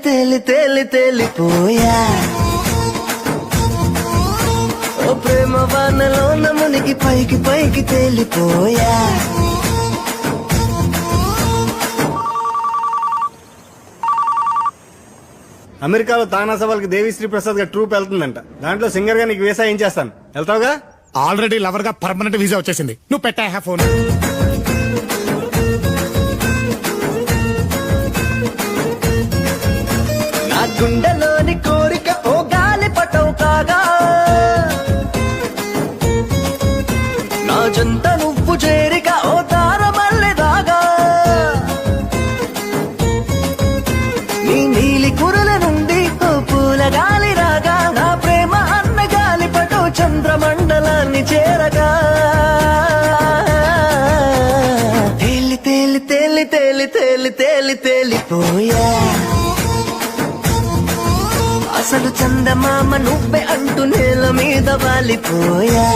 తేలి తేలి తేలి తేలిపోయా ఓ ప్రేమ వానలోన మునిగి పైకి పైకి తేలిపోయా అమెరికాలో తానా సవాల్కి దేవిశ్రీ ప్రసాద్ గా ట్రూప్ వెళ్తుందంట. దాంట్లో సింగర్ గా నీకు వీసా ఏం చేస్తాను, వెళ్తావుగా? ఆల్రెడీ లవర్ గా పర్మనెంట్ వీసా వచ్చేసింది. నువ్వు పెట్టా ఫోన్. నా గుండెలోని కోరిక ఓ గాలి పటం కాగా నా జంత నువ్వు చేరిక ఓ తారమల్లె దాగా నీ నీలి కురుల నుండి ఓ పూల గాలి రాగా నా ప్రేమ అన్న గాలి పటో చంద్రమండలాన్ని చేరగా తేలి తేలి తేలి తేలి తేలి తేలి తేలిపోయా అసలు చందమామ నువ్వే అంటూ నేల మీద వాలిపోయా